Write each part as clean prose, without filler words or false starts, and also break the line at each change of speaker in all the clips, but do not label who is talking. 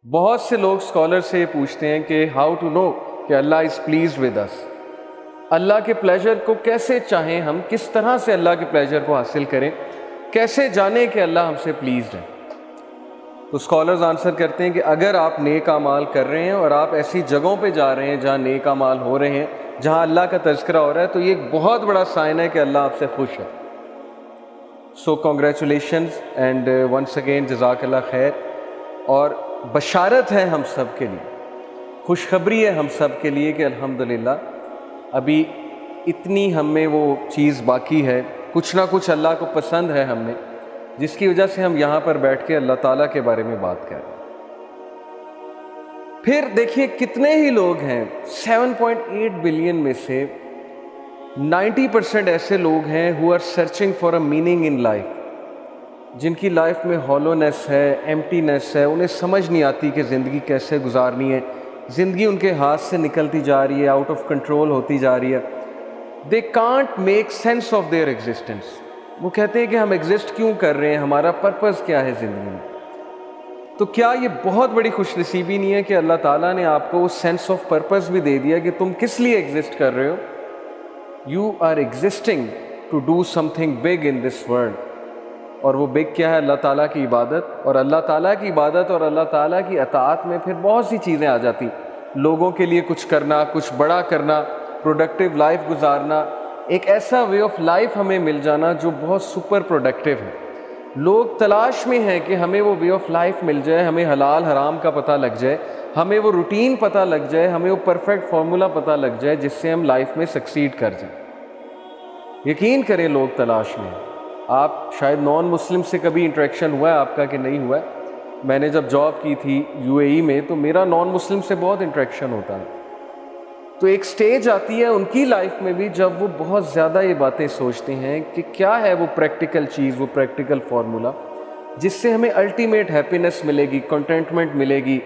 بہت سے لوگ اسکالر سے یہ پوچھتے ہیں کہ ہاؤ ٹو نو کہ اللہ از پلیزڈ ود اس، اللہ کے پلیجر کو کیسے چاہیں ہم، کس طرح سے اللہ کے پلیجر کو حاصل کریں، کیسے جانیں کہ اللہ ہم سے پلیزڈ ہے؟ تو اسکالرز آنسر کرتے ہیں کہ اگر آپ نیک اعمال کر رہے ہیں اور آپ ایسی جگہوں پہ جا رہے ہیں جہاں نیک اعمال ہو رہے ہیں، جہاں اللہ کا تذکرہ ہو رہا ہے، تو یہ ایک بہت بڑا سائن ہے کہ اللہ آپ سے خوش ہے۔ سو کنگریچولیشنز اینڈ ونس اگین جزاک اللہ خیر، اور بشارت ہے ہم سب کے لیے، خوشخبری ہے ہم سب کے لیے کہ الحمدللہ ابھی اتنی ہم میں وہ چیز باقی ہے، کچھ نہ کچھ اللہ کو پسند ہے ہم میں، جس کی وجہ سے ہم یہاں پر بیٹھ کے اللہ تعالیٰ کے بارے میں بات کریں۔ پھر دیکھیے کتنے ہی لوگ ہیں، 7.8 بلین میں سے 90% ایسے لوگ ہیں who are searching for a meaning in life، جن کی لائف میں ہالونیس ہے، ایمٹینیس ہے، انہیں سمجھ نہیں آتی کہ زندگی کیسے گزارنی ہے، زندگی ان کے ہاتھ سے نکلتی جا رہی ہے، آؤٹ آف کنٹرول ہوتی جا رہی ہے۔ they can't make sense of their existence، وہ کہتے ہیں کہ ہم ایگزسٹ کیوں کر رہے ہیں، ہمارا پرپز کیا ہے زندگی میں۔ تو کیا یہ بہت بڑی خوش نصیبی نہیں ہے کہ اللہ تعالیٰ نے آپ کو وہ سینس آف پرپز بھی دے دیا کہ تم کس لیے ایگزسٹ کر رہے ہو؟ You are existing to do something big in this world, اور وہ بگ کیا ہے؟ اللہ تعالیٰ کی عبادت، اور اللہ تعالیٰ کی عبادت اور اللہ تعالیٰ کی اطاعت میں پھر بہت سی چیزیں آ جاتی، لوگوں کے لیے کچھ کرنا، کچھ بڑا کرنا، پروڈکٹیو لائف گزارنا، ایک ایسا وے آف لائف ہمیں مل جانا جو بہت سپر پروڈکٹیو ہے۔ لوگ تلاش میں ہیں کہ ہمیں وہ وے آف لائف مل جائے، ہمیں حلال حرام کا پتہ لگ جائے، ہمیں وہ روٹین پتہ لگ جائے، ہمیں وہ پرفیکٹ فارمولا پتہ لگ جائے جس سے ہم لائف میں سکسیڈ کر جائیں۔ یقین کریں لوگ تلاش میں ہیں۔ آپ شاید نان مسلم سے کبھی انٹریکشن ہوا ہے آپ کا کہ نہیں ہوا ہے؟ میں نے جب جاب کی تھی UAE میں تو میرا نان مسلم سے بہت انٹریکشن ہوتا ہے، تو ایک سٹیج آتی ہے ان کی لائف میں بھی جب وہ بہت زیادہ یہ باتیں سوچتے ہیں کہ کیا ہے وہ پریکٹیکل چیز، وہ پریکٹیکل فارمولا جس سے ہمیں الٹیمیٹ ہیپینس ملے گی، کنٹینٹمنٹ ملے گی،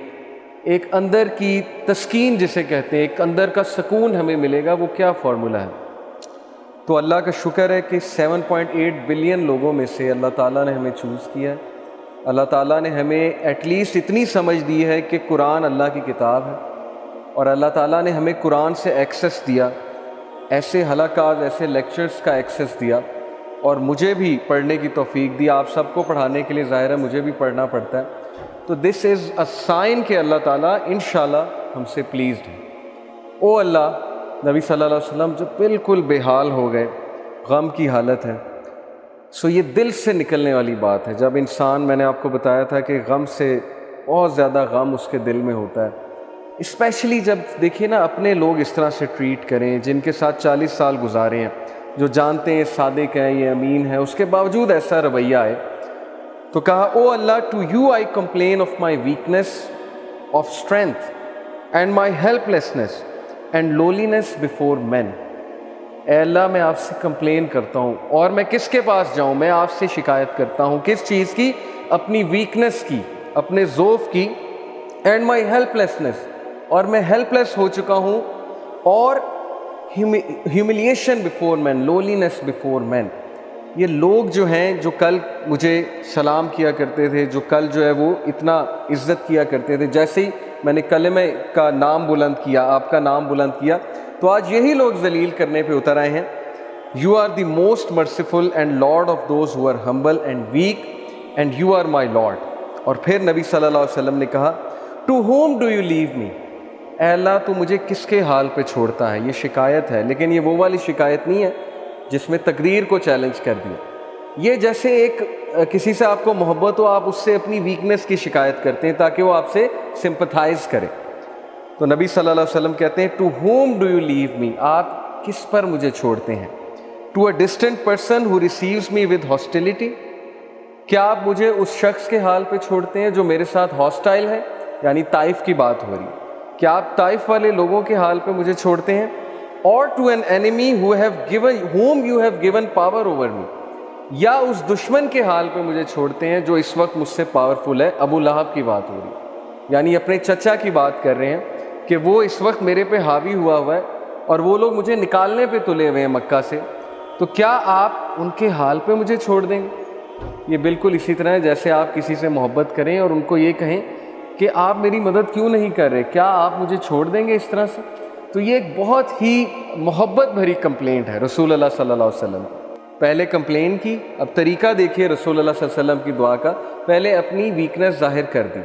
ایک اندر کی تسکین جسے کہتے ہیں، ایک اندر کا سکون ہمیں ملے گا، وہ کیا فارمولا ہے؟ تو اللہ کا شکر ہے کہ 7.8 بلین لوگوں میں سے اللہ تعالیٰ نے ہمیں چوز کیا ہے۔ اللہ تعالیٰ نے ہمیں ایٹ لیسٹ اتنی سمجھ دی ہے کہ قرآن اللہ کی کتاب ہے، اور اللہ تعالیٰ نے ہمیں قرآن سے ایکسیس دیا، ایسے حلقات، ایسے لیکچرز کا ایکسیس دیا، اور مجھے بھی پڑھنے کی توفیق دی۔ آپ سب کو پڑھانے کے لیے ظاہر ہے مجھے بھی پڑھنا پڑتا ہے، تو دس از اے سائن کہ اللہ تعالیٰ انشاءاللہ ہم سے پلیزڈ ہے۔ او اللہ، نبی صلی اللہ علیہ وسلم جو بالکل بے حال ہو گئے، غم کی حالت ہے۔ سو یہ دل سے نکلنے والی بات ہے، جب انسان، میں نے آپ کو بتایا تھا کہ غم سے بہت زیادہ غم اس کے دل میں ہوتا ہے، اسپیشلی جب دیکھیے نا اپنے لوگ اس طرح سے ٹریٹ کریں جن کے ساتھ 40 سال گزارے ہیں، جو جانتے ہیں صادق ہیں، یہ امین ہے، اس کے باوجود ایسا رویہ آئے، تو کہا او Allah, to you I complain of my weakness of strength and my helplessness and lowliness before men. اے اللہ، میں آپ سے کمپلین کرتا ہوں، اور میں کس کے پاس جاؤں؟ میں آپ سے شکایت کرتا ہوں، کس چیز کی؟ اپنی ویکنیس کی، اپنے ضعف کی، اینڈ مائی ہیلپ لیسنس، اور میں ہیلپ لیس ہو چکا ہوں، اور ہیوملیشن بفور مین، لولینس بفور مین۔ یہ لوگ جو ہیں جو کل مجھے سلام کیا کرتے تھے، جو کل جو ہے وہ اتنا عزت کیا کرتے تھے، جیسے ہی میں نے کلمہ کا نام بلند کیا، آپ کا نام بلند کیا، تو آج یہی لوگ ذلیل کرنے پہ اتر آئے ہیں۔ You are the most merciful and lord of those who are humble and weak and you are my lord. اور پھر نبی صلی اللہ علیہ وسلم نے کہا to whom do you leave me? اے اللہ، تو مجھے کس کے حال پہ چھوڑتا ہے؟ یہ شکایت ہے، لیکن یہ وہ والی شکایت نہیں ہے جس میں تقدیر کو چیلنج کر دیا۔ یہ جیسے ایک کسی سے آپ کو محبت ہو، آپ اس سے اپنی ویکنیس کی شکایت کرتے ہیں تاکہ وہ آپ سے سمپتھائز کرے۔ تو نبی صلی اللہ علیہ وسلم کہتے ہیں to whom do you leave me? آپ کس پر مجھے چھوڑتے ہیں؟ To a distant person who receives me with hostility? کیا آپ مجھے اس شخص کے حال پہ چھوڑتے ہیں جو میرے ساتھ ہاسٹائل ہے؟ یعنی طائف کی بات ہو رہی ہے، کیا آپ طائف والے لوگوں کے حال پہ مجھے چھوڑتے ہیں؟ اور to an enemy whom you have given power over me؟ یا اس دشمن کے حال پہ مجھے چھوڑتے ہیں جو اس وقت مجھ سے پاورفل ہے؟ ابو لہب کی بات ہو رہی ہے، یعنی اپنے چچا کی بات کر رہے ہیں کہ وہ اس وقت میرے پہ حاوی ہوا ہے اور وہ لوگ مجھے نکالنے پہ تلے ہوئے ہیں مکہ سے، تو کیا آپ ان کے حال پہ مجھے چھوڑ دیں گے؟ یہ بالکل اسی طرح ہے جیسے آپ کسی سے محبت کریں اور ان کو یہ کہیں کہ آپ میری مدد کیوں نہیں کر رہے, کیا آپ مجھے چھوڑ دیں گے اس طرح سے؟ تو یہ ایک بہت ہی محبت بھری کمپلینٹ ہے رسول اللہ صلی اللہ علیہ وسلم. پہلے کمپلین کی, اب طریقہ دیکھیے رسول اللہ صلی اللہ علیہ وسلم کی دعا کا. پہلے اپنی ویکنس ظاہر کر دی,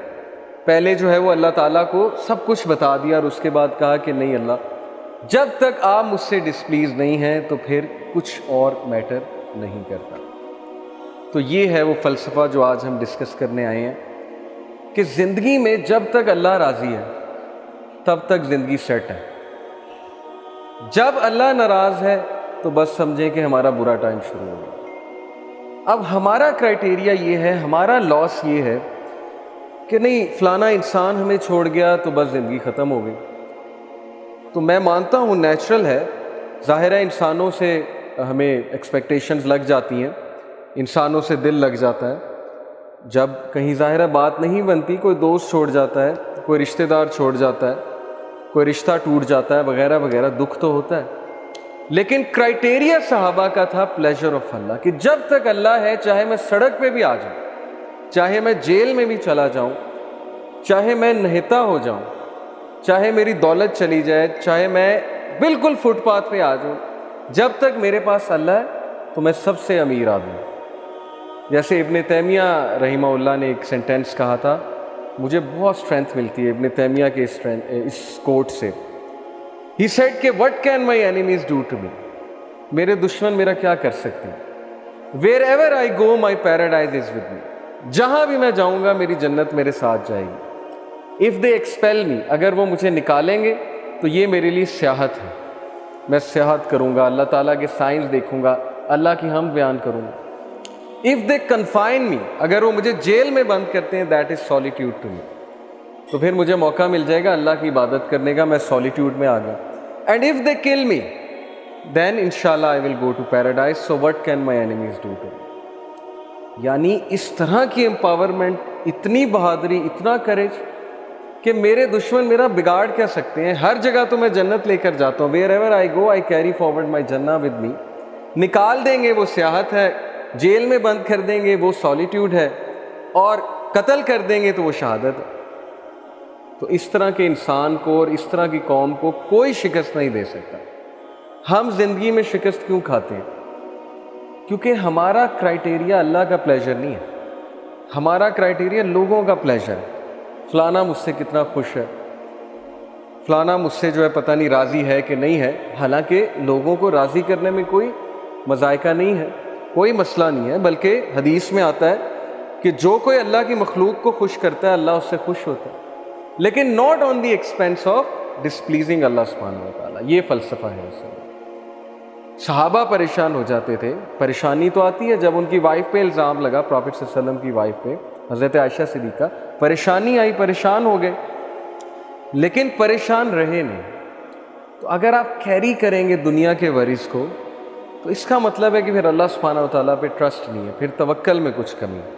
پہلے جو ہے وہ اللہ تعالیٰ کو سب کچھ بتا دیا, اور اس کے بعد کہا کہ نہیں اللہ, جب تک آپ مجھ سے ڈسپلیز نہیں ہیں تو پھر کچھ اور میٹر نہیں کرتا. تو یہ ہے وہ فلسفہ جو آج ہم ڈسکس کرنے آئے ہیں کہ زندگی میں جب تک اللہ راضی ہے تب تک زندگی سیٹ ہے. جب اللہ ناراض ہے تو بس سمجھیں کہ ہمارا برا ٹائم شروع ہو گیا. اب ہمارا کرائٹیریا یہ ہے, ہمارا لاس یہ ہے کہ نہیں فلانا انسان ہمیں چھوڑ گیا تو بس زندگی ختم ہو گئی. تو میں مانتا ہوں نیچرل ہے, ظاہر ہے انسانوں سے ہمیں ایکسپیکٹیشنز لگ جاتی ہیں, انسانوں سے دل لگ جاتا ہے. جب کہیں ظاہرہ بات نہیں بنتی, کوئی دوست چھوڑ جاتا ہے, کوئی رشتہ دار چھوڑ جاتا ہے, کوئی رشتہ ٹوٹ جاتا ہے وغیرہ وغیرہ, دکھ تو ہوتا ہے. لیکن کرائٹیریا صحابہ کا تھا پلیجر آف اللہ, کہ جب تک اللہ ہے چاہے میں سڑک پہ بھی آ جاؤں, چاہے میں جیل میں بھی چلا جاؤں, چاہے میں نہتا ہو جاؤں, چاہے میری دولت چلی جائے, چاہے میں بالکل فٹ پاتھ پہ آ جاؤں, جب تک میرے پاس اللہ ہے تو میں سب سے امیر آدمی. جیسے ابن تیمیہ رحمہ اللہ نے ایک سینٹینس کہا تھا, مجھے بہت اسٹرینتھ ملتی ہے ابن تیمیہ کے اس کوٹ سے. He said کہ what can my enemies do to me, میرے دشمن میرا کیا کر سکتے ہیں. Wherever I go my paradise is with me, جہاں بھی میں جاؤں گا میری جنت میرے ساتھ جائے گی. If they expel me, اگر وہ مجھے نکالیں گے تو یہ میرے لیے سیاحت ہے, میں سیاحت کروں گا, اللہ تعالیٰ کے سائنس دیکھوں گا, اللہ کی حمد بیان کروں گا. If they confine me, اگر وہ مجھے جیل میں بند کرتے ہیں, that is solitude to me, تو پھر مجھے موقع مل جائے گا اللہ کی عبادت کرنے کا, میں سولیٹیوڈ میں آ گیا. And if they kill me, then inshallah I will go to paradise, so what can my enemies do to me. یعنی اس طرح کی امپاورمنٹ, اتنی بہادری, اتنا کریج کہ میرے دشمن میرا بگاڑ کیا سکتے ہیں. ہر جگہ تو میں جنت لے کر جاتا ہوں, wherever I go I carry forward my jannah with me. نکال دیں گے وہ سیاحت ہے, جیل میں بند کر دیں گے وہ سولیٹیوڈ ہے, اور قتل کر دیں گے تو وہ شہادت ہے. تو اس طرح کے انسان کو اور اس طرح کی قوم کو کوئی شکست نہیں دے سکتا. ہم زندگی میں شکست کیوں کھاتے ہیں؟ کیونکہ ہمارا کرائٹیریا اللہ کا پلیجر نہیں ہے, ہمارا کرائٹیریا لوگوں کا پلیجر ہے. فلانا مجھ سے کتنا خوش ہے, فلانا مجھ سے جو ہے پتہ نہیں راضی ہے کہ نہیں ہے. حالانکہ لوگوں کو راضی کرنے میں کوئی مذائقہ نہیں ہے, کوئی مسئلہ نہیں ہے, بلکہ حدیث میں آتا ہے کہ جو کوئی اللہ کی مخلوق کو خوش کرتا ہے اللہ اس سے خوش ہوتا ہے, لیکن not on the expense of displeasing Allah سبحانہ وتعالیٰ. یہ فلسفہ ہے اس میں. صحابہ پریشان ہو جاتے تھے, پریشانی تو آتی ہے جب ان کی وائف پہ الزام لگا, پروفٹ صلی اللہ علیہ وسلم کی وائف پہ, حضرت عائشہ صدیقہ, پریشانی آئی, پریشان ہو گئے, لیکن پریشان رہے نہیں. تو اگر آپ کیری کریں گے دنیا کے ورز کو تو اس کا مطلب ہے کہ پھر اللہ سبحانہ وتعالیٰ پہ ٹرسٹ نہیں ہے, پھر توکل میں کچھ کمی ہے.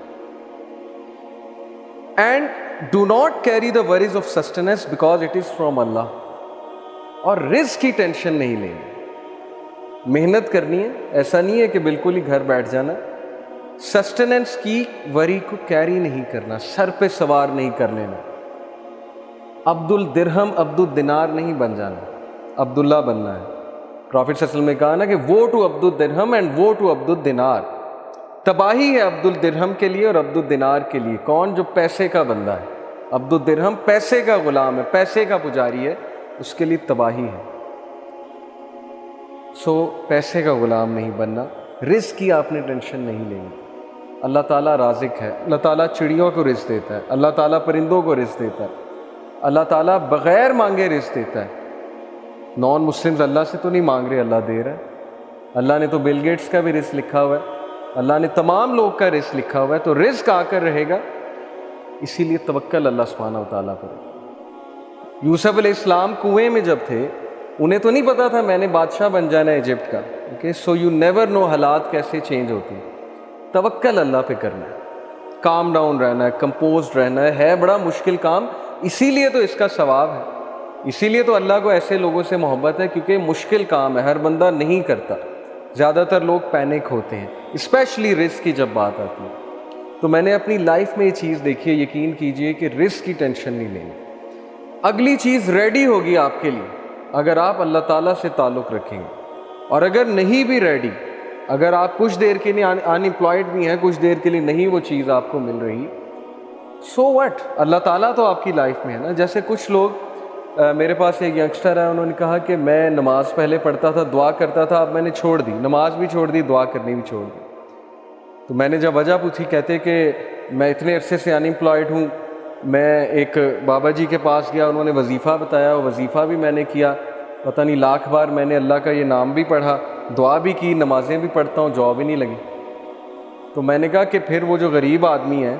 And do not carry the worries of sustenance because it is from Allah. اور رزق کی ٹینشن نہیں لینی, محنت کرنی ہے, ایسا نہیں ہے کہ بالکل ہی گھر بیٹھ جانا. سسٹیننس کی وری کو کیری نہیں کرنا, سر پہ سوار نہیں کر لینا. عبد الدرہم عبد الدینار نہیں بن جانا, عبداللہ بننا ہے. پروفٹ صلی اللہ علیہ وسلم نے کہا نا کہ وہ ٹو عبد الدرہم اینڈ وہ ٹو عبد الدینار. تباہی ہے عبد الدرہم کے لیے اور عبد الدینار کے لیے. کون؟ جو پیسے کا بندہ ہے. عبد الدرہم پیسے کا غلام ہے, پیسے کا پجاری ہے, اس کے لیے تباہی ہے. سو پیسے کا غلام نہیں بننا, رزق کی آپ نے ٹینشن نہیں لینی. اللہ تعالیٰ رازق ہے, اللہ تعالیٰ چڑیوں کو رزق دیتا ہے, اللہ تعالیٰ پرندوں کو رزق دیتا ہے, اللہ تعالیٰ بغیر مانگے رزق دیتا ہے. نان مسلمز اللہ سے تو نہیں مانگ رہے, اللہ دے رہا ہے. اللہ نے تو بل گیٹس کا بھی رزق لکھا ہوا ہے, اللہ نے تمام لوگ کا رزق لکھا ہوا ہے, تو رزق آ کر رہے گا. اسی لیے توکل اللہ سبحانہ وتعالیٰ پر. یوسف علیہ السلام کنویں میں جب تھے, انہیں تو نہیں پتا تھا میں نے بادشاہ بن جانا ہے ایجپٹ کا. سو یو نیور نو حالات کیسے چینج ہوتے ہیں. توکل اللہ پہ کرنا ہے, کام ڈاؤن رہنا ہے, کمپوزڈ رہنا ہے بڑا مشکل کام. اسی لیے تو اس کا ثواب ہے, اسی لیے تو اللہ کو ایسے لوگوں سے محبت ہے, کیونکہ مشکل کام ہے, ہر بندہ نہیں کرتا. زیادہ تر لوگ پینک ہوتے ہیں, اسپیشلی رزق کی جب بات آتی ہے. تو میں نے اپنی لائف میں یہ چیز دیکھی ہے، یقین کیجئے کہ رزق کی ٹینشن نہیں لینی. اگلی چیز ریڈی ہوگی آپ کے لیے اگر آپ اللہ تعالیٰ سے تعلق رکھیں گے. اور اگر نہیں بھی ریڈی، اگر آپ کچھ دیر کے لیے ان امپلائڈ بھی ہیں، کچھ دیر کے لیے نہیں وہ چیز آپ کو مل رہی، سو وٹ، اللہ تعالیٰ تو آپ کی لائف میں ہے نا. جیسے کچھ لوگ، میرے پاس ایک ینگسٹر ہے، انہوں نے کہا کہ میں نماز پہلے پڑھتا تھا، دعا کرتا تھا، اب میں نے چھوڑ دی، نماز بھی چھوڑ دی، دعا کرنی بھی چھوڑ دی. تو میں نے جب وجہ پوچھی، کہتے کہ میں اتنے عرصے سے ان امپلائڈ ہوں. میں ایک بابا جی کے پاس گیا، انہوں نے وظیفہ بتایا، وہ وظیفہ بھی میں نے کیا، پتہ نہیں لاکھ بار میں نے اللہ کا یہ نام بھی پڑھا، دعا بھی کی، نمازیں بھی پڑھتا ہوں، جاب ہی نہیں لگی. تو میں نے کہا کہ پھر وہ جو غریب آدمی ہے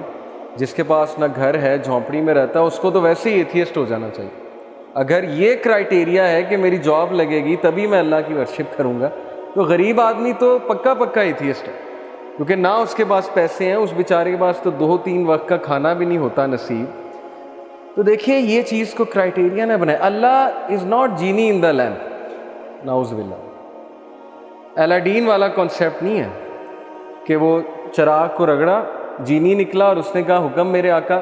جس کے پاس نہ گھر ہے، جھونپڑی میں رہتا ہے، اس کو تو ویسے ہی ایتھیسٹ ہو جانا چاہیے. اگر یہ کرائٹیریا ہے کہ میری جاب لگے گی تبھی میں اللہ کی ورشپ کروں گا، تو غریب آدمی تو پکا ایتھیسٹ ہے، کیونکہ نہ اس کے پاس پیسے ہیں، اس بیچارے کے پاس تو 2-3 وقت کا کھانا بھی نہیں ہوتا نصیب. تو دیکھیے یہ چیز کو کرائٹیریا نہ بنائے. اللہ is not genie in the lamp, نعوذ باللہ. الاڈین والا کانسیپٹ نہیں ہے کہ وہ چراغ کو رگڑا، جینی نکلا اور اس نے کہا حکم میرے آقا،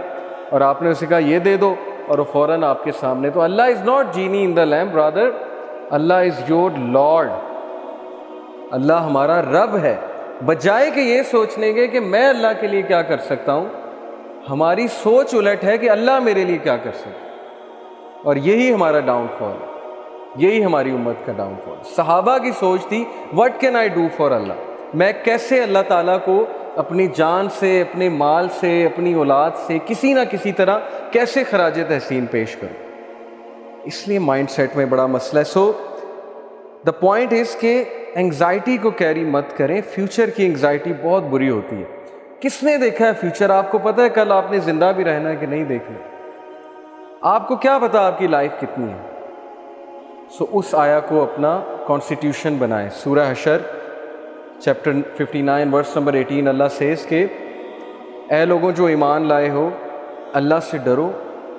اور آپ نے اسے کہا یہ دے دو اور وہ فوراً آپ کے سامنے. تو Allah is not genie in the lamp, brother, Allah is your lord. Allah ہمارا رب ہے. بجائے کہ یہ سوچنے کے کہ میں اللہ کے لیے کیا کر سکتا ہوں، ہماری سوچ الٹ ہے کہ اللہ میرے لیے کیا کر سکتا. اور یہی ہمارا ڈاؤن فال، یہی ہماری امت کا ڈاؤن فال. صحابہ کی سوچ تھی what can I do for Allah, میں کیسے اللہ تعالیٰ کو اپنی جان سے، اپنے مال سے، اپنی اولاد سے کسی نہ کسی طرح کیسے خراج تحسین پیش کروں. اس لیے مائنڈ سیٹ میں بڑا مسئلہ ہے. سو دا پوائنٹ از کہ انگزائٹی کو کیری مت کریں. فیوچر کی انگزائٹی بہت بری ہوتی ہے. کس نے دیکھا ہے فیوچر؟ آپ کو پتہ ہے کل آپ نے زندہ بھی رہنا ہے کہ نہیں دیکھنا؟ آپ کو کیا پتا آپ کی لائف کتنی ہے؟ سو اس آیا کو اپنا کانسٹیٹیوشن بنائیں. سورہ حشر چیپٹر 59 ورس نمبر 18 اللہ سیز کہ اے لوگوں جو ایمان لائے ہو، اللہ سے ڈرو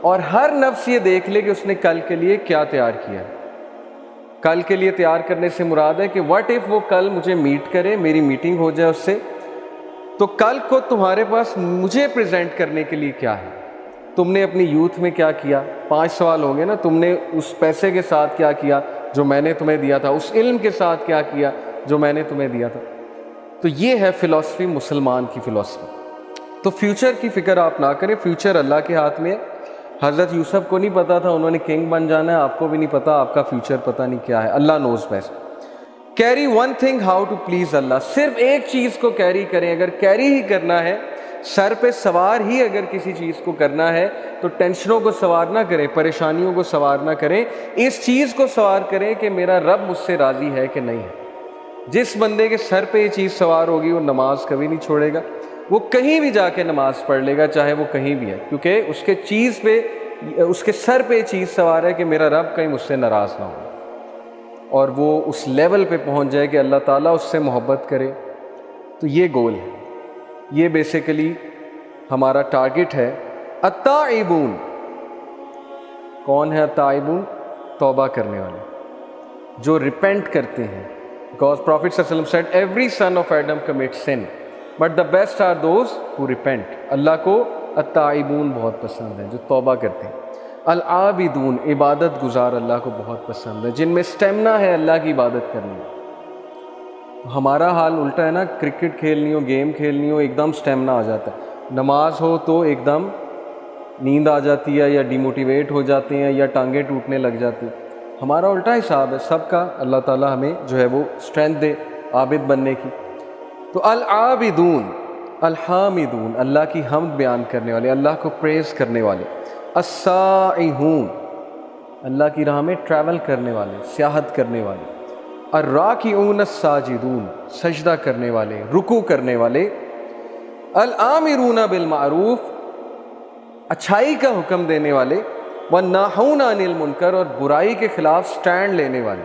اور ہر نفس یہ دیکھ لے کہ اس نے کل کے لیے کیا تیار کیا ہے. کل کے لیے تیار کرنے سے مراد ہے کہ واٹ اف وہ کل مجھے میٹ کرے، میری میٹنگ ہو جائے اس سے، تو کل کو تمہارے پاس مجھے پریزنٹ کرنے کے لیے کیا ہے. تم نے اپنی یوتھ میں کیا کیا؟ 5 سوال ہوں گے نا. تم نے اس پیسے کے ساتھ کیا کیا جو میں نے تمہیں دیا تھا؟ اس علم کے ساتھ کیا کیا جو میں نے تمہیں دیا تھا؟ تو یہ ہے فلسفی، مسلمان کی فلسفی. تو فیوچر کی فکر آپ نہ کریں، فیوچر اللہ کے ہاتھ میں ہے. حضرت یوسف کو نہیں پتا تھا انہوں نے کنگ بن جانا ہے، آپ کو بھی نہیں پتا آپ کا فیوچر پتہ نہیں کیا ہے. Allah knows best. Carry one thing how to please Allah. صرف ایک چیز کو کیری کریں. اگر کیری ہی کرنا ہے، سر پہ سوار ہی اگر کسی چیز کو کرنا ہے تو ٹینشنوں کو سوار نہ کریں، پریشانیوں کو سوار نہ کریں. اس چیز کو سوار کریں کہ میرا رب مجھ سے راضی ہے کہ نہیں ہے. جس بندے کے سر پہ یہ چیز سوار ہوگی وہ نماز کبھی نہیں چھوڑے گا. وہ کہیں بھی جا کے نماز پڑھ لے گا، چاہے وہ کہیں بھی ہے، کیونکہ اس کے چیز پہ، اس کے سر پہ یہ چیز سوار ہے کہ میرا رب کہیں مجھ سے ناراض نہ ہو، اور وہ اس لیول پہ پہنچ جائے کہ اللہ تعالیٰ اس سے محبت کرے. تو یہ گول ہے، یہ بیسیکلی ہمارا ٹارگٹ ہے. التائبون، کون ہے التائبون؟ توبہ کرنے والے، جو ریپینٹ کرتے ہیں. Because Prophet صلی اللہ علیہ وسلم said every son of Adam commits sin but the best are those who repent. اللہ کو التائبون بہت پسند ہے، جو توبہ کرتے ہیں. العابدون، عبادت گزار اللہ کو بہت پسند ہے، جن میں سٹیمنا ہے اللہ کی عبادت کرنے میں. ہمارا حال الٹا ہے نا، کرکٹ کھیلنی ہو، گیم کھیلنی ہو، ایک دم سٹیمنا آ جاتا ہے. نماز ہو تو ایک دم نیند آ جاتی ہے، یا ڈیموٹیویٹ ہو جاتے ہیں، یا ٹانگیں ٹوٹنے لگ جاتی ہیں. ہمارا الٹا حساب ہے سب کا. اللہ تعالیٰ ہمیں جو ہے وہ اسٹرینتھ دے عابد بننے کی. تو العابدون، الحامدون، اللہ کی حمد بیان کرنے والے، اللہ کو پریز کرنے والے. السائحون، اللہ کی راہ میں ٹریول کرنے والے، سیاحت کرنے والے. الراکعون الساجدون، سجدہ کرنے والے، رکوع کرنے والے. الآمرون بالمعروف، اچھائی کا حکم دینے والے. والناہون عن المنکر، اور برائی کے خلاف سٹینڈ لینے والے،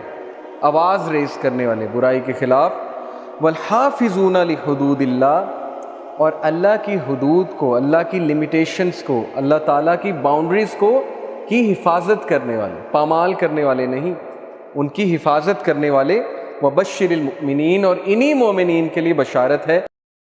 آواز ریز کرنے والے برائی کے خلاف. والحافظون لحدود اللہ، اور اللہ کی حدود کو، اللہ کی لمیٹیشنز کو، اللہ تعالیٰ کی باؤنڈریز کو کی حفاظت کرنے والے، پامال کرنے والے نہیں، ان کی حفاظت کرنے والے. وبشر المؤمنین، اور انہی مومنین کے لیے بشارت ہے